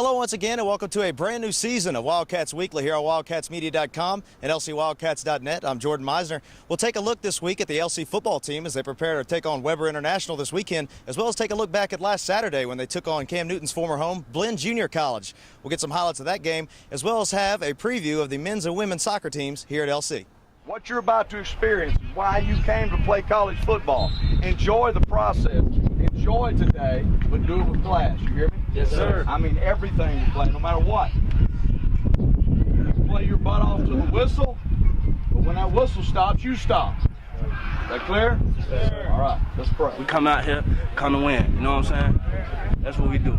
Hello once again and welcome to a brand new season of Wildcats Weekly here on wildcatsmedia.com and lcwildcats.net. I'm Jordan Meisner. We'll take a look this week at the LC football team as they prepare to take on Weber International this weekend, as well as take a look back at last Saturday when they took on Cam Newton's former home, Blinn Junior College. We'll get some highlights of that game, as well as have a preview of the men's and women's soccer teams here at LC. What you're about to experience is why you came to play college football. Enjoy the process. Enjoy today, but do it with class. You hear me? Yes, sir. I mean everything you play, no matter what. You play your butt off to the whistle, but when that whistle stops, you stop. Is that clear? Yes, sir. All right, let's pray. We come out here, come to win. You know what I'm saying? That's what we do.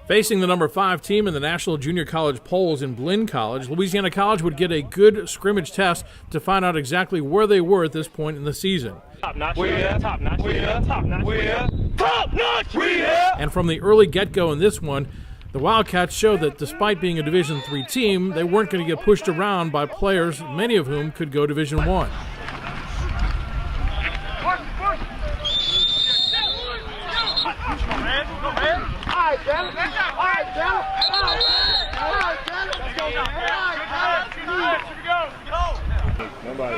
Facing the number 5 team in the National Junior College polls in Blinn College, Louisiana College would get a good scrimmage test to find out exactly where they were at this point in the season. Top notch. Top notch. Top notch. Top notch. And from the early get-go in this one, the Wildcats showed that despite being a Division III team, they weren't going to get pushed around by players, many of whom could go Division I.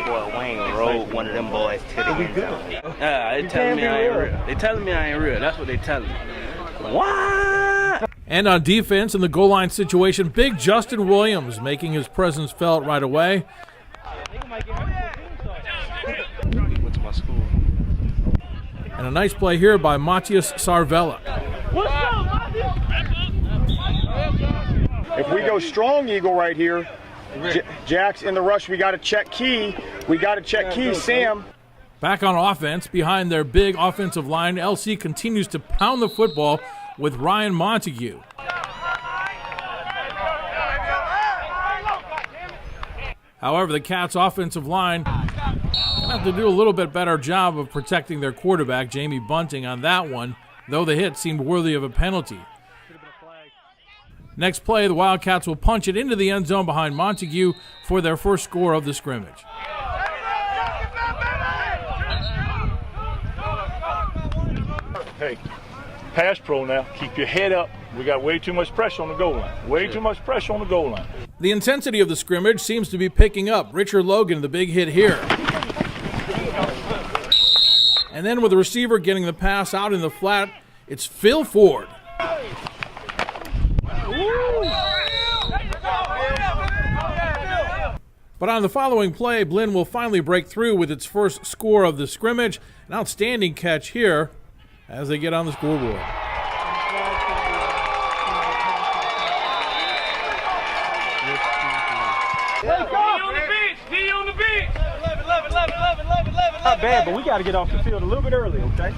Boy, Wayne rolled one of them boys to the end zone. They telling me I ain't real. They telling me I ain't real. That's what they telling me. What? And on defense in the goal line situation, big Justin Williams making his presence felt right away. Went to my school. And a nice play here by Matias Sarvella. If we go strong eagle right here, Jack's in the rush. We got to check key. Sam. Back on offense, behind their big offensive line, LC continues to pound the football with Ryan Montague. However, the Cats' offensive line have to do a little bit better job of protecting their quarterback, Jamie Bunting, on that one, though the hit seemed worthy of a penalty. Next play, the Wildcats will punch it into the end zone behind Montague for their first score of the scrimmage. Hey, pass pro now. Keep your head up. We got way too much pressure on the goal line. Way too much pressure on the goal line. The intensity of the scrimmage seems to be picking up. Richard Logan, the big hit here. And then with the receiver getting the pass out in the flat, it's Phil Ford. But on the following play, Blinn will finally break through with its first score of the scrimmage. An outstanding catch here as they get on the scoreboard. Not bad, but we got to get off the field a little bit early, okay?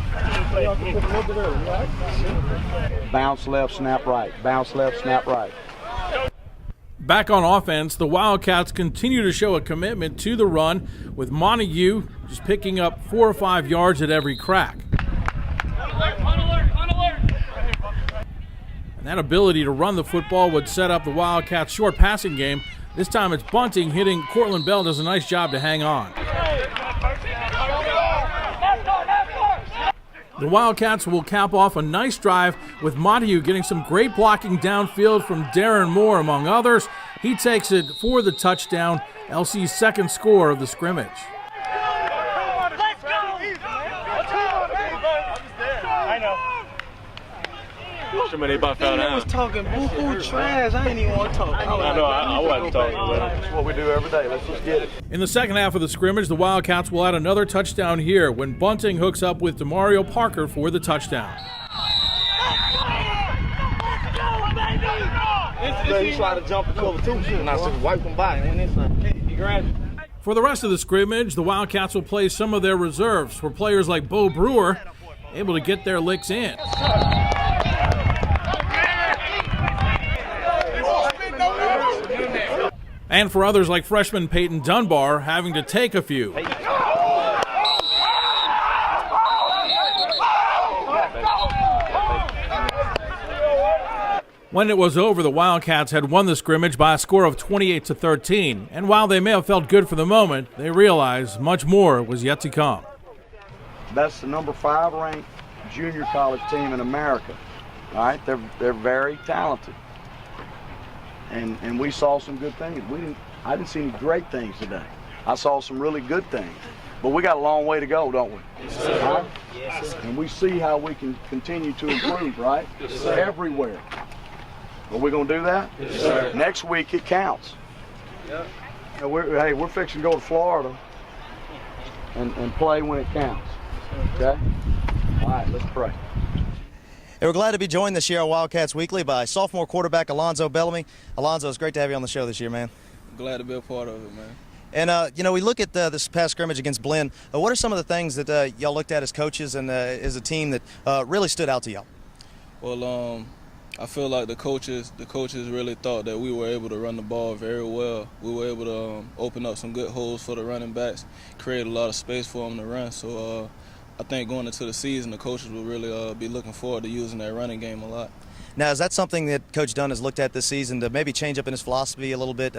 Get off the field a little bit early, right? Bounce left, snap right. Bounce left, snap right. Back on offense, the Wildcats continue to show a commitment to the run, with Montague just picking up 4 or 5 yards at every crack. And that ability to run the football would set up the Wildcats' short passing game. This time it's Bunting hitting Cortland Bell, does a nice job to hang on. The Wildcats will cap off a nice drive with Montague getting some great blocking downfield from Darren Moore, among others. He takes it for the touchdown, LC's second score of the scrimmage. I know. Somebody about fell down. was talking boo-hoo trash. I ain't even want to talk. I know, I wasn't talking. That's what we do every day. Let's just get it. In the second half of the scrimmage, the Wildcats will add another touchdown here when Bunting hooks up with Demario Parker for the touchdown. He tried to jump the cover too, and I said, wipe him by and went inside. He grabbed it. For the rest of the scrimmage, the Wildcats will play some of their reserves for players like Bo Brewer, able to get their licks in. And for others like freshman Peyton Dunbar, having to take a few. When it was over, the Wildcats had won the scrimmage by a score of 28-13. And while they may have felt good for the moment, they realized much more was yet to come. That's the number 5 ranked junior college team in America. All right, they're very talented. and we saw some good things. I didn't see any great things today. I saw some really good things. But we got a long way to go, don't we? Yes, sir. Right? Yes, sir. And we see how we can continue to improve, right? Yes, sir. Everywhere. Are we going to do that? Yes, sir. Next week it counts. Yep. And we're fixing to go to Florida and play when it counts. Okay? All right, let's pray. And we're glad to be joined this year on Wildcats Weekly by sophomore quarterback Alonzo Bellamy. Alonzo, it's great to have you on the show this year, man. Glad to be a part of it, man. And, we look at this past scrimmage against Blinn. What are some of the things that y'all looked at as coaches and as a team that really stood out to y'all? Well, I feel like the coaches really thought that we were able to run the ball very well. We were able to open up some good holes for the running backs, create a lot of space for them to run. So I think going into the season, the coaches will really be looking forward to using that running game a lot. Now, is that something that Coach Dunn has looked at this season to maybe change up in his philosophy a little bit?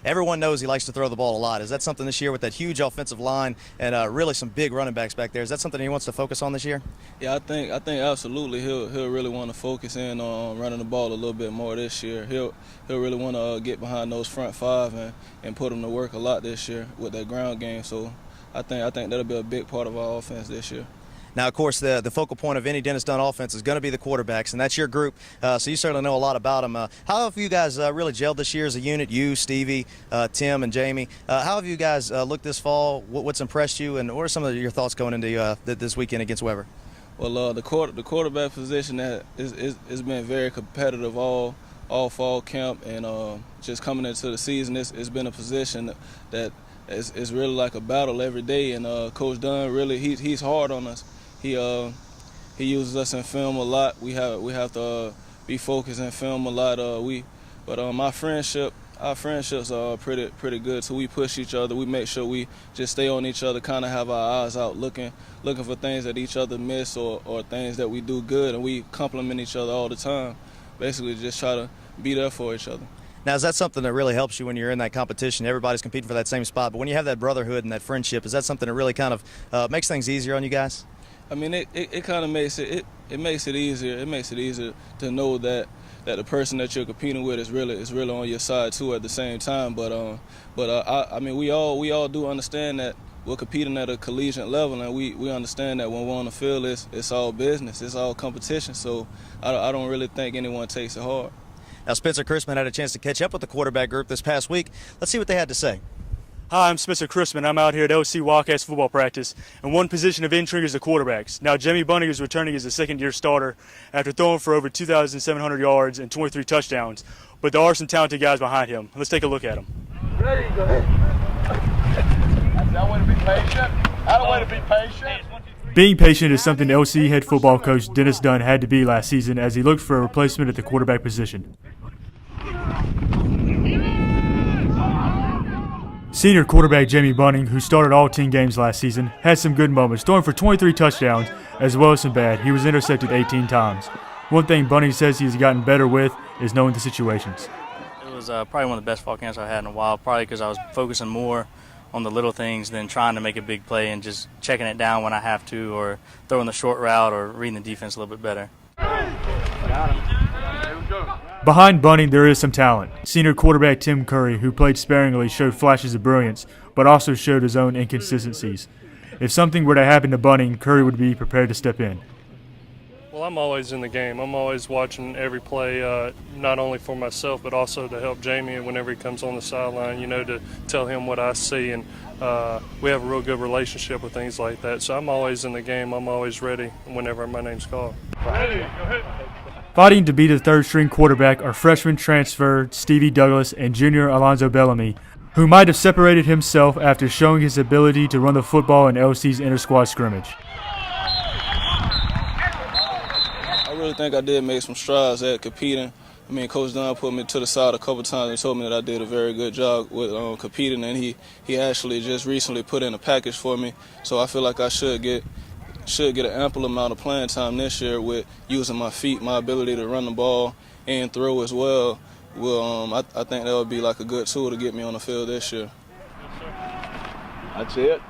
Everyone knows he likes to throw the ball a lot. Is that something this year with that huge offensive line and really some big running backs back there? Is that something he wants to focus on this year? Yeah, I think absolutely he'll really want to focus in on running the ball a little bit more this year. He'll really want to get behind those front five and put them to work a lot this year with that ground game. So I think that'll be a big part of our offense this year. Now, of course, the focal point of any Dennis Dunn offense is going to be the quarterbacks, and that's your group, so you certainly know a lot about them. How have you guys really gelled this year as a unit, you, Stevie, Tim, and Jamie? How have you guys looked this fall? What's impressed you, and what are some of your thoughts going into this weekend against Weber? Well, the quarterback position has been very competitive all fall camp, and just coming into the season, it's been a position that is really like a battle every day, and Coach Dunn really he's hard on us. He uses us in film a lot. We have to be focused in film a lot. But our friendships are pretty good. So we push each other. We make sure we just stay on each other, kind of have our eyes out, looking for things that each other miss or things that we do good, and we compliment each other all the time. Basically, just try to be there for each other. Now, is that something that really helps you when you're in that competition? Everybody's competing for that same spot, but when you have that brotherhood and that friendship, is that something that really kind of makes things easier on you guys? I mean, it kind of makes it easier. It makes it easier to know that the person that you're competing with is really on your side too at the same time. But I mean, we all do understand that we're competing at a collegiate level, and we understand that when we're on the field, it's all business, it's all competition. So I don't really think anyone takes it hard. Now, Spencer Chrisman had a chance to catch up with the quarterback group this past week. Let's see what they had to say. Hi, I'm Spencer Chrisman. I'm out here at LC Wildcats football practice, and one position of intrigue is the quarterbacks. Now, Jamie Bunning is returning as a second-year starter after throwing for over 2,700 yards and 23 touchdowns, but there are some talented guys behind him. Let's take a look at them. Ready, go ahead. That's that way to be patient. That way to be patient. Being patient is something LC head football coach Dennis Dunn had to be last season as he looked for a replacement at the quarterback position. Senior quarterback Jamie Bunning, who started all 10 games last season, had some good moments, throwing for 23 touchdowns as well as some bad. He was intercepted 18 times. One thing Bunning says he's gotten better with is knowing the situations. It was probably one of the best fall camps I've had in a while, probably because I was focusing more on the little things than trying to make a big play and just checking it down when I have to, or throwing the short route or reading the defense a little bit better. Behind Bunning, there is some talent. Senior quarterback Tim Curry, who played sparingly, showed flashes of brilliance, but also showed his own inconsistencies. If something were to happen to Bunning, Curry would be prepared to step in. Well, I'm always in the game. I'm always watching every play, not only for myself, but also to help Jamie whenever he comes on the sideline, to tell him what I see. And we have a real good relationship with things like that. So I'm always in the game. I'm always ready whenever my name's called. Ready, go ahead. Fighting to be the third-string quarterback are freshman transfer Stevie Douglas and junior Alonzo Bellamy, who might have separated himself after showing his ability to run the football in LC's inter-squad scrimmage. I really think I did make some strides at competing. I mean, Coach Dunn put me to the side a couple times and told me that I did a very good job with competing, and he actually just recently put in a package for me, so I feel like I should get an ample amount of playing time this year with using my feet, my ability to run the ball and throw as well. Well, I think that would be like a good tool to get me on the field this year. That's it.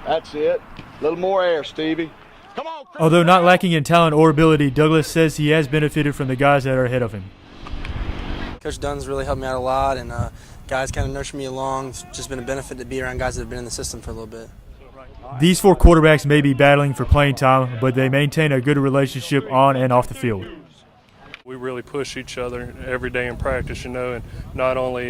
That's it. A little more air, Stevie. Come on. Although not lacking in talent or ability, Douglas says he has benefited from the guys that are ahead of him. Coach Dunn's really helped me out a lot, and guys kind of nurtured me along. It's just been a benefit to be around guys that have been in the system for a little bit. These 4 quarterbacks may be battling for playing time, but they maintain a good relationship on and off the field. We really push each other every day in practice, and not only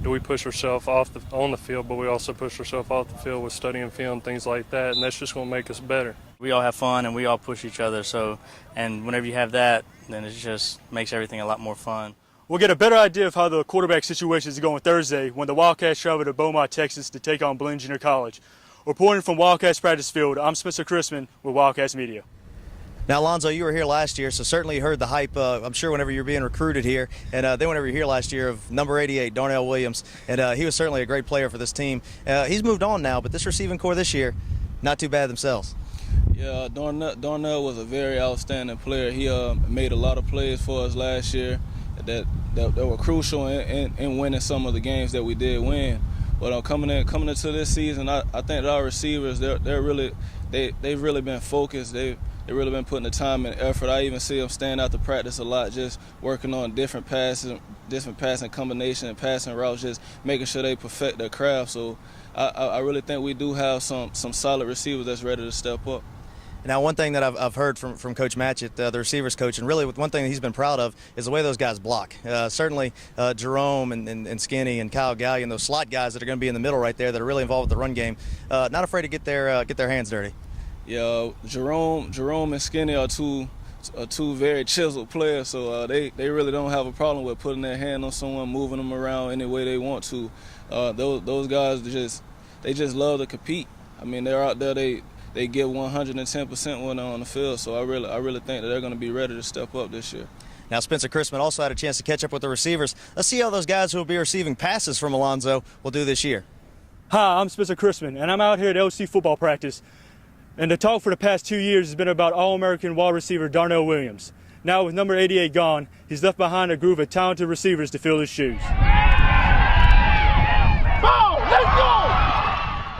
do we push ourselves on the field, but we also push ourselves off the field with studying film, things like that, and that's just going to make us better. We all have fun and we all push each other, and whenever you have that, then it just makes everything a lot more fun. We'll get a better idea of how the quarterback situation is going Thursday when the Wildcats travel to Beaumont, Texas to take on Blinn Junior College. Reporting from Wildcats practice field, I'm Spencer Chrisman with Wildcats Media. Now, Alonzo, you were here last year, so certainly you heard the hype, I'm sure, whenever you were being recruited here. And then whenever you were here last year of number 88, Darnell Williams. And he was certainly a great player for this team. He's moved on now, but this receiving core this year, not too bad themselves. Yeah, Darnell was a very outstanding player. He made a lot of plays for us last year that were crucial in winning some of the games that we did win. But coming into this season, I think that our receivers, they've really been focused. They've really been putting the time and effort. I even see them stand out to practice a lot, just working on different passing combination and passing routes, just making sure they perfect their craft. So I really think we do have some solid receivers that's ready to step up. Now, one thing that I've heard from Coach Matchett, the receivers coach, and really one thing that he's been proud of is the way those guys block. Certainly Jerome and Skinny and Kyle Gallion, those slot guys that are going to be in the middle right there that are really involved with the run game, not afraid to get their hands dirty. Yeah, Jerome and Skinny are two very chiseled players, so they really don't have a problem with putting their hand on someone, moving them around any way they want to. Those guys just love to compete. I mean, they're out there, they give 110% when they're on the field, so I really think that they're going to be ready to step up this year. Now, Spencer Chrisman also had a chance to catch up with the receivers. Let's see how those guys who will be receiving passes from Alonzo will do this year. Hi, I'm Spencer Chrisman, and I'm out here at LC football practice. And the talk for the past 2 years has been about All-American wide receiver Darnell Williams. Now with number 88 gone, he's left behind a group of talented receivers to fill his shoes.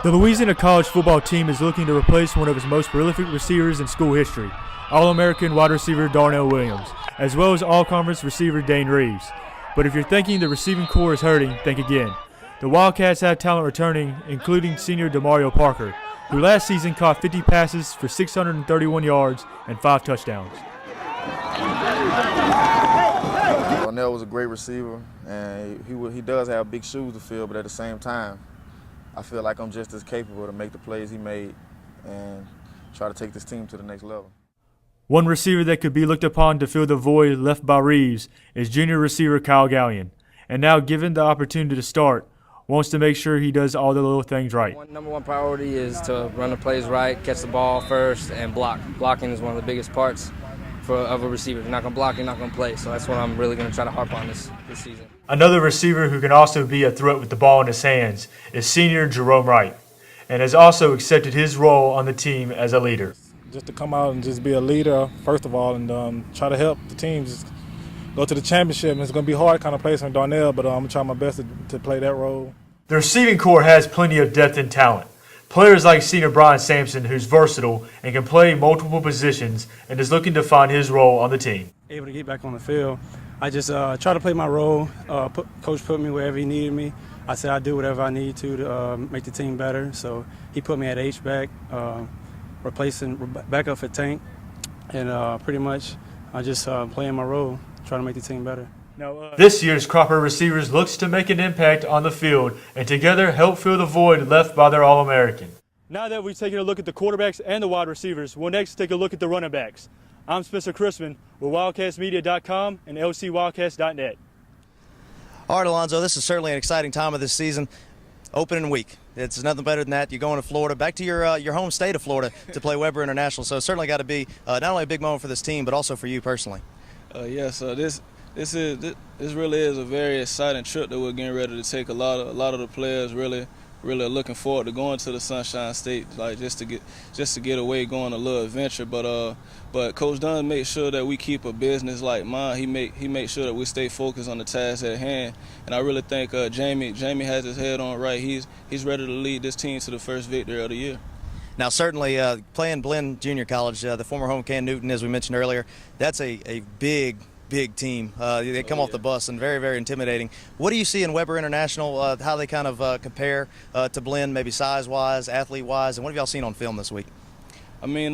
The Louisiana college football team is looking to replace one of its most prolific receivers in school history, All-American wide receiver Darnell Williams, as well as All-Conference receiver Dane Reeves. But if you're thinking the receiving core is hurting, think again. The Wildcats have talent returning, including senior DeMario Parker, who last season caught 50 passes for 631 yards and 5 touchdowns. Darnell was a great receiver, and he does have big shoes to fill, but at the same time, I feel like I'm just as capable to make the plays he made and try to take this team to the next level. One receiver that could be looked upon to fill the void left by Reeves is junior receiver Kyle Gallion, and now given the opportunity to start, wants to make sure he does all the little things right. Number one priority is to run the plays right, catch the ball first, and block. Blocking is one of the biggest parts of a receiver. If you're not going to block, you're not going to play. So that's what I'm really going to try to harp on this season. Another receiver who can also be a threat with the ball in his hands is senior Jerome Wright, and has also accepted his role on the team as a leader. Just to come out and just be a leader, first of all, and try to help the team just go to the championship. And it's going to be hard kind of place from Darnell, but I'm going to try my best to play that role. The receiving core has plenty of depth and talent. Players like senior Brian Sampson, who's versatile and can play multiple positions and is looking to find his role on the team. Able to get back on the field. I just try to play my role. Coach put me wherever he needed me. I said I'd do whatever I need to make the team better. So he put me at H-back, replacing backup for Tank. And pretty much I just playing my role, trying to make the team better. This year's crop of receivers looks to make an impact on the field and together help fill the void left by their All-American. Now that we've taken a look at the quarterbacks and the wide receivers, we'll next take a look at the running backs. I'm Spencer Chrisman with WildcatsMedia.com and LCWildcats.net. All right, Alonzo, this is certainly an exciting time of this season. Opening week. It's nothing better than that. You're going to Florida, back to your home state of Florida to play Weber International. So it's certainly got to be not only a big moment for this team, but also for you personally. Yes, this really is a very exciting trip that we're getting ready to take. A lot of the players really are looking forward to going to the Sunshine State, like just to get away, going a little adventure. But Coach Dunn makes sure that we keep a business like mine. He makes sure that we stay focused on the task at hand. And I really think Jamie has his head on right. He's ready to lead this team to the first victory of the year. Now, certainly playing Blinn Junior College, the former home Cam Newton, as we mentioned earlier, that's a big big team. They come off the bus and very, very intimidating. What do you see in Weber International, how they kind of compare to Blinn, maybe size-wise, athlete-wise, and what have y'all seen on film this week? I mean,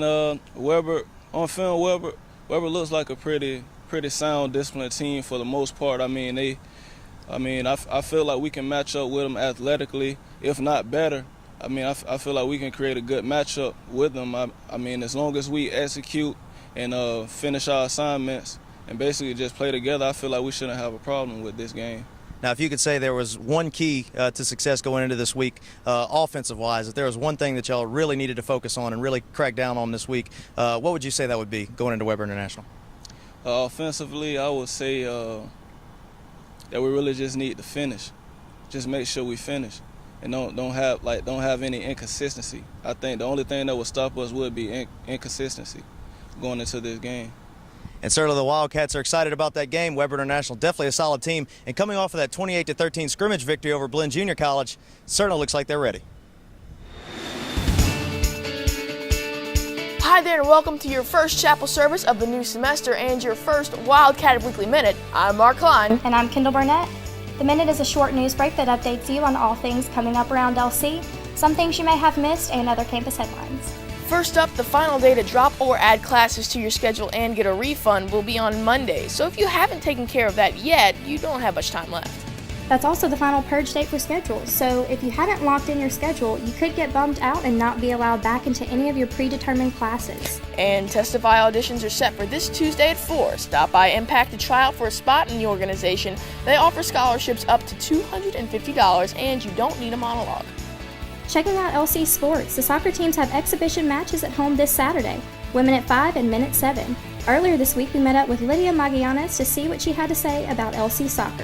Weber, on film, Weber looks like a pretty sound, disciplined team for the most part. I mean, I feel like we can match up with them athletically, if not better. I mean, I feel like we can create a good matchup with them. I mean, as long as we execute and finish our assignments and basically just play together, I feel like we shouldn't have a problem with this game. Now, if you could say there was one key to success going into this week, offensive-wise, if there was one thing that y'all really needed to focus on and really crack down on this week, what would you say that would be going into Weber International? Offensively, I would say that we really just need to finish. Just make sure we finish. And don't have any inconsistency. I think the only thing that would stop us would be inconsistency going into this game. And certainly the Wildcats are excited about that game. Weber International, definitely a solid team. And coming off of that 28-13 scrimmage victory over Blinn Junior College, certainly looks like they're ready. Hi there and welcome to your first chapel service of the new semester and your first Wildcat Weekly Minute. I'm Mark Klein. And I'm Kendall Burnett. The Minute is a short news break that updates you on all things coming up around LC, some things you may have missed, and other campus headlines. First up, the final day to drop or add classes to your schedule and get a refund will be on Monday. So if you haven't taken care of that yet, you don't have much time left. That's also the final purge date for schedules, so if you haven't locked in your schedule, you could get bumped out and not be allowed back into any of your predetermined classes. And Testify auditions are set for this Tuesday at 4. Stop by Impact to try out for a spot in the organization. They offer scholarships up to $250 and you don't need a monologue. Checking out LC Sports, the soccer teams have exhibition matches at home this Saturday, women at 5 and men at 7. Earlier this week we met up with Lydia Magallanes to see what she had to say about LC soccer.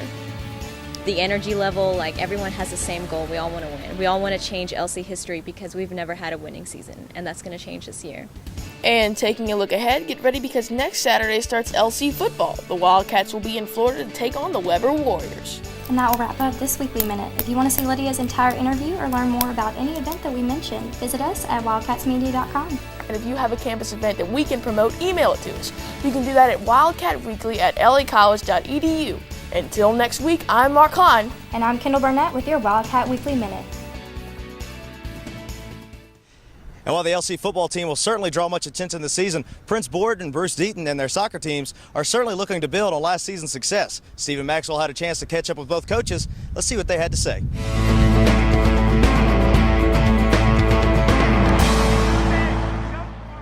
The energy level, like everyone has the same goal. We all want to win. We all want to change LC history because we've never had a winning season, and that's going to change this year. And taking a look ahead, get ready because next Saturday starts LC football. The Wildcats will be in Florida to take on the Weber Warriors. And that will wrap up this Weekly Minute. If you want to see Lydia's entire interview or learn more about any event that we mentioned, visit us at wildcatsmedia.com. And if you have a campus event that we can promote, email it to us. You can do that at wildcatweekly@lacollege.edu. Until next week, I'm Mark Klein. And I'm Kendall Burnett with your Wildcat Weekly Minute. And while the LC football team will certainly draw much attention this season, Prince Borden and Bruce Deaton and their soccer teams are certainly looking to build on last season's success. Stephen Maxwell had a chance to catch up with both coaches. Let's see what they had to say.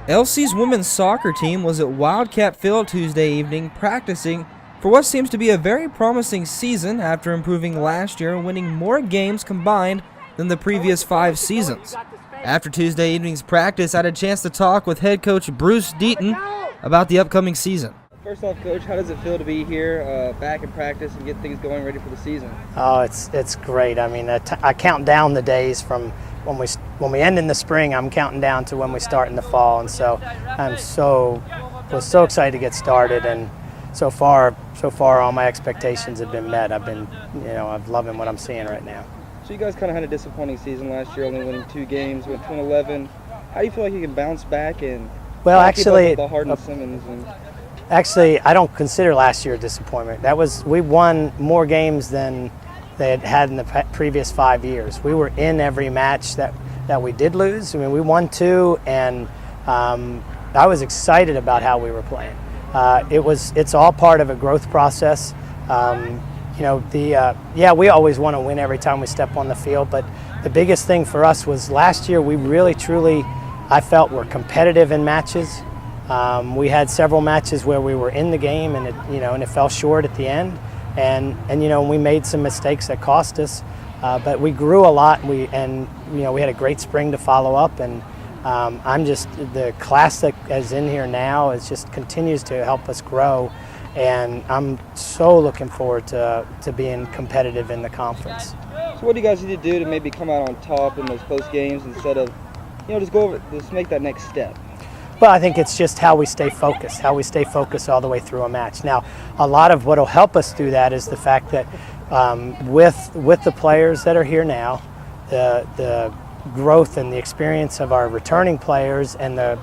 LC's women's soccer team was at Wildcat Field Tuesday evening practicing for what seems to be a very promising season after improving last year and winning more games combined than the previous 5 seasons. After Tuesday evening's practice, I had a chance to talk with head coach Bruce Deaton about the upcoming season. First off, Coach, how does it feel to be here back in practice and get things going ready for the season? Oh, it's great. I mean, I count down the days from when we end in the spring. I'm counting down to when we start in the fall, and so was so excited to get started. And so far, all my expectations have been met. I'm loving what I'm seeing right now. So you guys kind of had a disappointing season last year, only winning 2 games, went 2-11. How do you feel like you can bounce back and keep up with the Harden Simmons? Actually, I don't consider last year a disappointment. We won more games than they had in the previous 5 years. We were in every match that we did lose. I mean, we won 2, and I was excited about how we were playing. It's all part of a growth process. We always want to win every time we step on the field, but the biggest thing for us was last year we really, truly, I felt, were competitive in matches. We had several matches where we were in the game and it fell short at the end, and we made some mistakes that cost us, but we grew a lot. We had a great spring to follow up, and the class that is in here now just continues to help us grow, and I'm so looking forward to being competitive in the conference. So what do you guys need to do to maybe come out on top in those close games instead of, just make that next step? Well, I think it's just how we stay focused all the way through a match. Now, a lot of what will help us do that is the fact that with the players that are here now, the growth and the experience of our returning players and the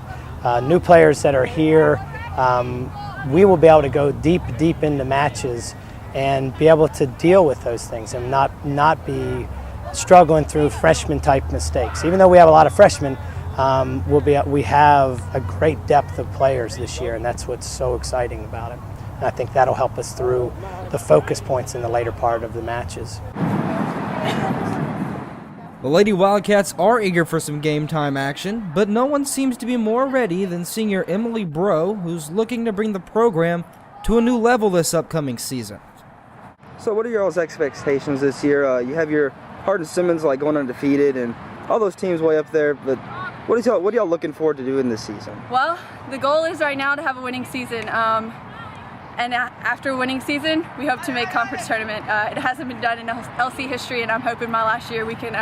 new players that are here, we will be able to go deep into matches and be able to deal with those things and not be struggling through freshman type mistakes. Even though we have a lot of freshmen, we have a great depth of players this year, and that's what's so exciting about it. And I think that'll help us through the focus points in the later part of the matches. The Lady Wildcats are eager for some game time action, but no one seems to be more ready than senior Emily Bro, who's looking to bring the program to a new level this upcoming season. So what are y'all's expectations this year? You have your Hardin Simmons going undefeated and all those teams way up there, but what are y'all looking forward to doing this season? Well, the goal is right now to have a winning season. And after a winning season, we hope to make conference tournament. It hasn't been done in LC history, and I'm hoping my last year we can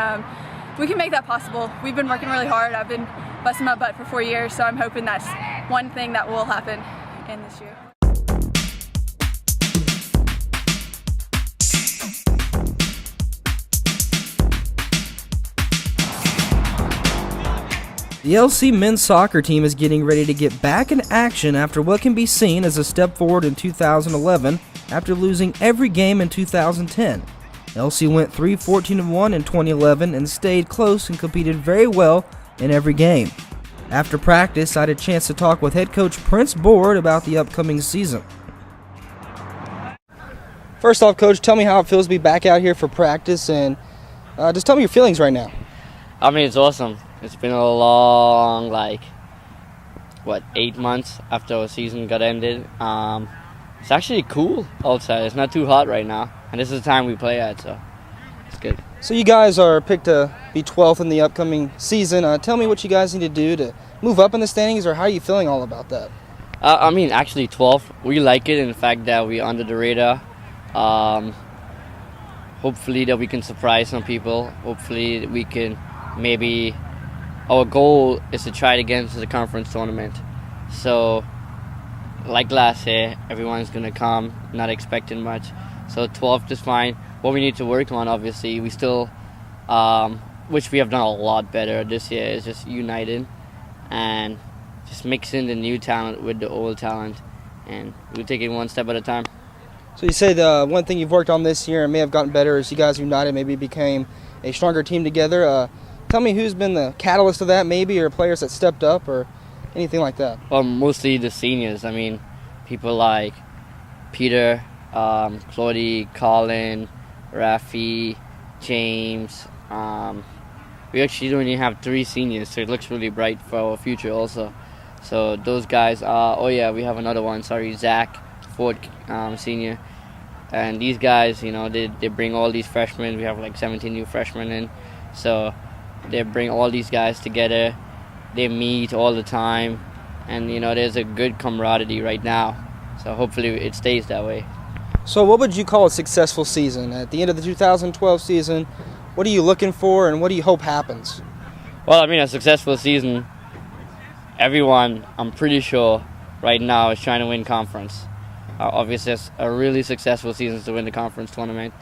make that possible. We've been working really hard. I've been busting my butt for 4 years, so I'm hoping that's one thing that will happen in this year. The LC men's soccer team is getting ready to get back in action after what can be seen as a step forward in 2011 after losing every game in 2010. LC went 3-14-1 in 2011 and stayed close and competed very well in every game. After practice, I had a chance to talk with head coach Prince Board about the upcoming season. First off, Coach, tell me how it feels to be back out here for practice, and just tell me your feelings right now. I mean, it's awesome. It's been a long, 8 months after our season got ended. It's actually cool outside. It's not too hot right now, and this is the time we play at, so it's good. So you guys are picked to be 12th in the upcoming season. Tell me what you guys need to do to move up in the standings, or how are you feeling all about that? Actually 12th. We like it in the fact that we're under the radar. Hopefully that we can surprise some people. Hopefully we can maybe... Our goal is to try to get into the conference tournament. So, like last year, everyone's going to come, not expecting much. So 12th is fine. What we need to work on, obviously, we still, which we have done a lot better this year, is just united and just mixing the new talent with the old talent. And we'll take it one step at a time. So you said one thing you've worked on this year and may have gotten better is you guys united, maybe became a stronger team together. Tell me who's been the catalyst of that, maybe, or players that stepped up, or anything like that. Well, mostly the seniors. I mean, people like Peter, Claudie, Colin, Rafi, James. We actually only have 3 seniors, so it looks really bright for our future also. So those guys are, we have another one, Zach, 4th senior. And these guys, they bring all these freshmen. We have 17 new freshmen in. So they bring all these guys together. They meet all the time. And, there's a good camaraderie right now. So hopefully it stays that way. So what would you call a successful season? At the end of the 2012 season, what are you looking for and what do you hope happens? Well, a successful season, everyone, I'm pretty sure, right now is trying to win conference. Obviously, it's a really successful season to win the conference tournament.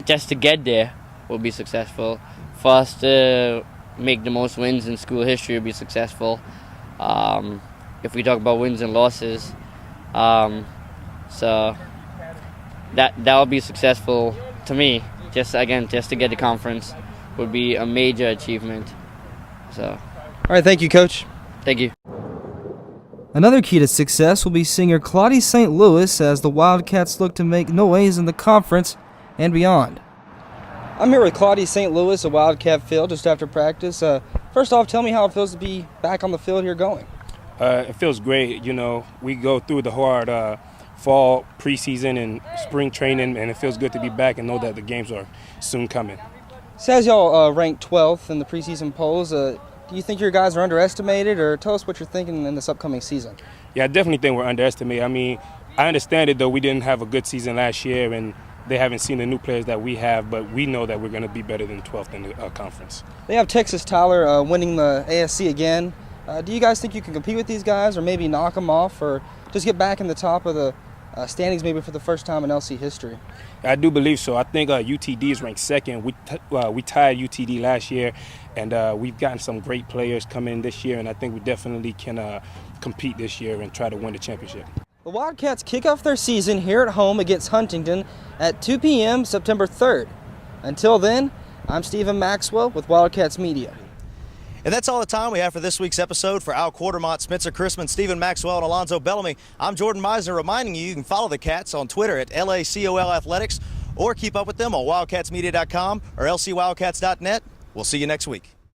Just to get there will be successful. For us to make the most wins in school history will be successful. If we talk about wins and losses, so that will be successful to me. Just to get the conference would be a major achievement. So, all right, thank you, Coach. Thank you. Another key to success will be senior Claudie St. Louis as the Wildcats look to make noise in the conference and beyond. I'm here with Claudie St. Louis at Wildcat Field just after practice. First off, tell me how it feels to be back on the field here going. It feels great. We go through the hard fall preseason and spring training, and it feels good to be back and know that the games are soon coming. Says y'all ranked 12th in the preseason polls. Do you think your guys are underestimated, or tell us what you're thinking in this upcoming season? Yeah, I definitely think we're underestimated. I understand it, though. We didn't have a good season last year, and they haven't seen the new players that we have, but we know that we're going to be better than 12th in the conference. They have Texas Tyler winning the ASC again. Do you guys think you can compete with these guys, or maybe knock them off, or just get back in the top of the standings maybe for the first time in LC history? I do believe so. I think UTD is ranked second. We tied UTD last year, and we've gotten some great players coming in this year, and I think we definitely can compete this year and try to win the championship. The Wildcats kick off their season here at home against Huntington at 2 p.m. September 3rd. Until then, I'm Stephen Maxwell with Wildcats Media. And that's all the time we have for this week's episode. For Al Quartermont, Spencer Chrisman, Stephen Maxwell, and Alonzo Bellamy, I'm Jordan Meisner, reminding you can follow the Cats on Twitter at LACOL Athletics or keep up with them on wildcatsmedia.com or lcwildcats.net. We'll see you next week.